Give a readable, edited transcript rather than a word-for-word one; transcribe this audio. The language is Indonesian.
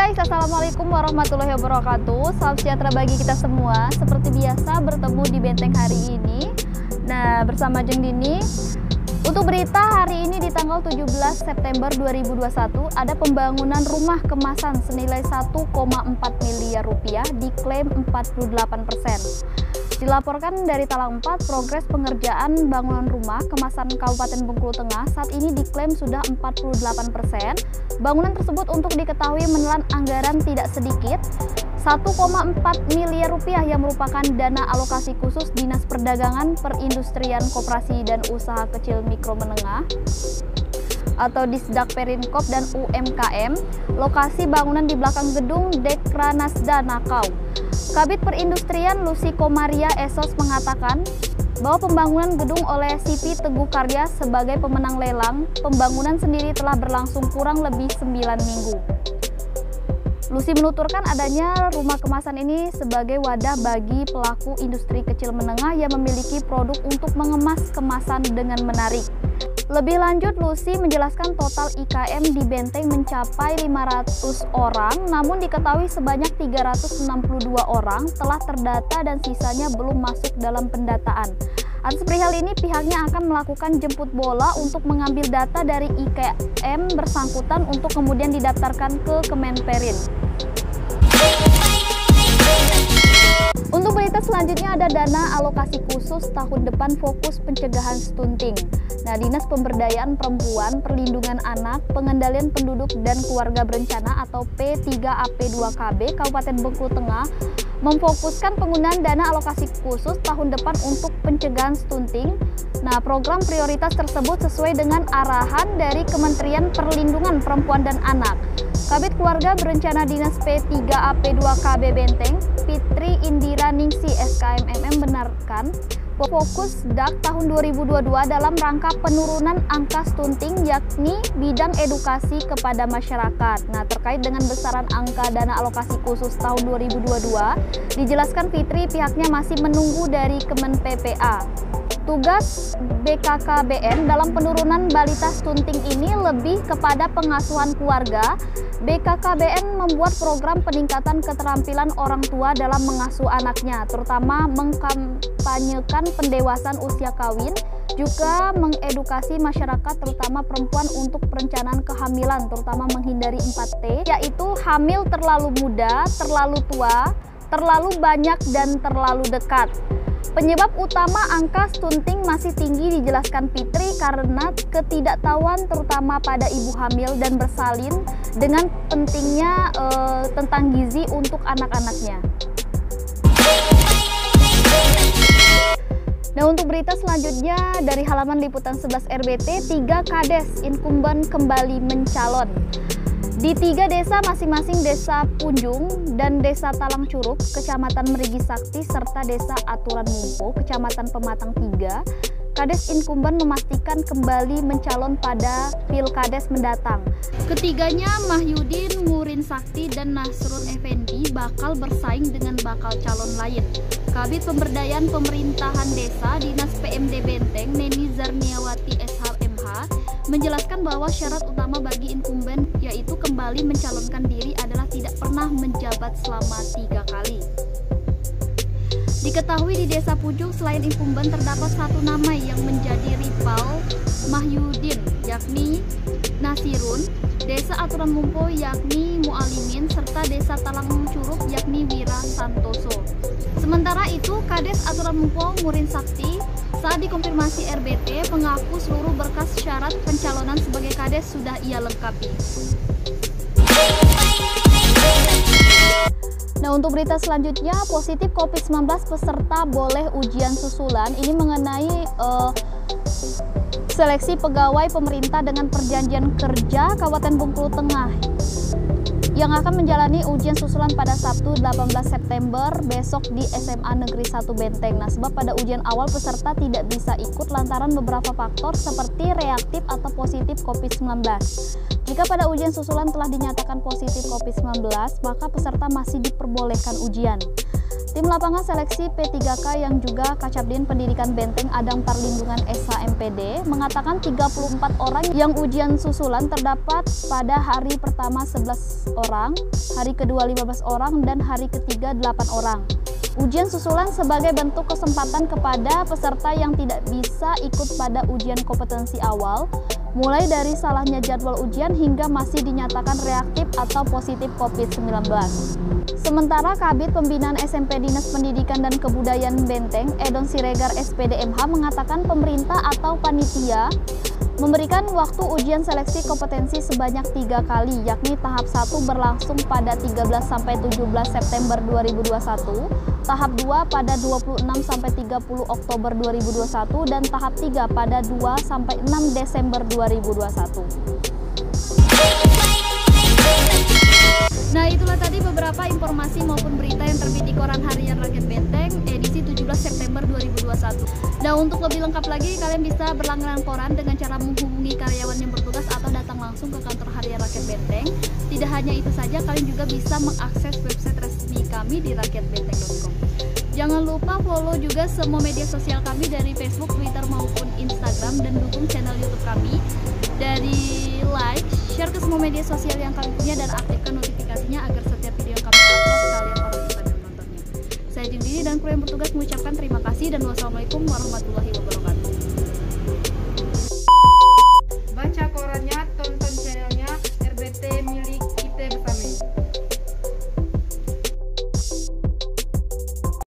guys, assalamualaikum warahmatullahi wabarakatuh. Salam sejahtera bagi kita semua. Seperti biasa bertemu di Benteng hari ini. Nah, bersama Jeng Dini. Untuk berita hari ini di tanggal 17 September 2021 ada pembangunan rumah kemasan senilai 1,4 miliar rupiah diklaim 48%. Dilaporkan dari Talang 4, progres pengerjaan bangunan rumah kemasan Kabupaten Bengkulu Tengah saat ini diklaim sudah 48%. Bangunan tersebut untuk diketahui menelan anggaran tidak sedikit 1,4 miliar rupiah yang merupakan dana alokasi khusus Dinas Perdagangan, Perindustrian, Koperasi dan Usaha Kecil Mikro Menengah atau Disdak Perinkop dan UMKM. Lokasi bangunan di belakang gedung Dekranasda Nakau. Kabid Perindustrian Lucy Komaria Esos mengatakan bahwa pembangunan gedung oleh CP Teguh Karya sebagai pemenang lelang pembangunan sendiri telah berlangsung kurang lebih 9 minggu. Lucy menuturkan adanya rumah kemasan ini sebagai wadah bagi pelaku industri kecil menengah yang memiliki produk untuk mengemas kemasan dengan menarik. Lebih lanjut, Lucy menjelaskan total IKM di Benteng mencapai 500 orang, namun diketahui sebanyak 362 orang telah terdata dan sisanya belum masuk dalam pendataan. Atas perihal ini, pihaknya akan melakukan jemput bola untuk mengambil data dari IKM bersangkutan untuk kemudian didaftarkan ke Kemenperin. Untuk berita selanjutnya ada dana alokasi khusus tahun depan fokus pencegahan stunting. Nah, Dinas Pemberdayaan Perempuan, Perlindungan Anak, Pengendalian Penduduk dan Keluarga Berencana atau P3AP2KB Kabupaten Bengkulu Tengah memfokuskan penggunaan dana alokasi khusus tahun depan untuk pencegahan stunting. Nah, program prioritas tersebut sesuai dengan arahan dari Kementerian Perlindungan Perempuan dan Anak. Kabid Keluarga Berencana Dinas P3AP2KB Benteng, Fitri Indira Ningsi SKMMM benarkan fokus DAK tahun 2022 dalam rangka penurunan angka stunting yakni bidang edukasi kepada masyarakat. Nah, terkait dengan besaran angka dana alokasi khusus tahun 2022, dijelaskan Fitri pihaknya masih menunggu dari Kemen PPA. Tugas BKKBN dalam penurunan balita stunting ini lebih kepada pengasuhan keluarga. BKKBN membuat program peningkatan keterampilan orang tua dalam mengasuh anaknya, terutama mengkampanyekan pendewasaan usia kawin, juga mengedukasi masyarakat terutama perempuan untuk perencanaan kehamilan, terutama menghindari 4T, yaitu hamil terlalu muda, terlalu tua, terlalu banyak, dan terlalu dekat. Penyebab utama angka stunting masih tinggi dijelaskan Fitri karena ketidaktahuan terutama pada ibu hamil dan bersalin dengan pentingnya tentang gizi untuk anak-anaknya. Nah, untuk berita selanjutnya dari halaman liputan 11 RBT, 3 Kades incumbent kembali mencalon. Di 3 desa masing-masing Desa Punjung dan Desa Talang Curug, Kecamatan Merigi Sakti, serta Desa Aturan Mumpo, Kecamatan Pematang 3, Kades incumbent memastikan kembali mencalon pada Pilkades mendatang. Ketiganya, Mahyudin, Murin Sakti, dan Nasrul Effendi bakal bersaing dengan bakal calon lain. Kabid Pemberdayaan Pemerintahan Desa Dinas PMD Benteng, Neni Zarniawati SHMH, menjelaskan bahwa syarat utama bagi incumbent yaitu kembali mencalonkan diri adalah tidak pernah menjabat selama 3 kali. Diketahui di Desa Punjung selain incumbent terdapat satu nama yang menjadi rival Mahyudin yakni Nasirun, Desa Aturan Mumpo yakni Mualimin, serta Desa Talang Curug yakni Wira Santoso. Sementara itu, Kades Aturan Mumpo Murin Sakti saat dikonfirmasi RBT mengaku seluruh berkas syarat pencalonan sebagai Kades sudah ia lengkapi. Nah, untuk berita selanjutnya, positif COVID-19 peserta boleh ujian susulan. Ini mengenai seleksi pegawai pemerintah dengan perjanjian kerja Kabupaten Bengkulu Tengah yang akan menjalani ujian susulan pada Sabtu 18 September besok di SMA Negeri 1 Benteng. Nah, sebab pada ujian awal peserta tidak bisa ikut lantaran beberapa faktor seperti reaktif atau positif COVID-19. Jika pada ujian susulan telah dinyatakan positif COVID-19, maka peserta masih diperbolehkan ujian. Tim lapangan seleksi P3K yang juga Kacabdin Pendidikan Benteng Adang Perlindungan SHMPD mengatakan 34 orang yang ujian susulan terdapat pada hari pertama 11 orang, hari kedua 15 orang, dan hari ketiga 8 orang. Ujian susulan sebagai bentuk kesempatan kepada peserta yang tidak bisa ikut pada ujian kompetensi awal, mulai dari salahnya jadwal ujian hingga masih dinyatakan reaktif atau positif COVID-19. Sementara Kabid Pembinaan SMP Dinas Pendidikan dan Kebudayaan Benteng, Edon Siregar SPD MH mengatakan pemerintah atau panitia memberikan waktu ujian seleksi kompetensi sebanyak 3 kali, yakni tahap 1 berlangsung pada 13–17 September 2021, tahap 2 pada 26–30 Oktober 2021, dan tahap 3 pada 2–6 Desember 2021. Nah, itulah tadi beberapa informasi maupun berita yang terbit di Koran Harian Rakyat Benteng edisi 17 September 2021. Nah, untuk lebih lengkap lagi kalian bisa berlangganan koran dengan cara menghubungi karyawan yang bertugas atau datang langsung ke kantor Harian Rakyat Benteng. Tidak hanya itu saja, kalian juga bisa mengakses website resmi kami di rakyatbenteng.com. Jangan lupa follow juga semua media sosial kami dari Facebook, Twitter maupun Instagram, dan dukung channel YouTube kami dari like, share ke semua media sosial yang kalian punya, dan aktifkan notifikasinya agar setiap video yang kami upload kalian orang bisa menontonnya. Saya Dini dan kru yang bertugas mengucapkan terima kasih dan wassalamualaikum warahmatullahi wabarakatuh.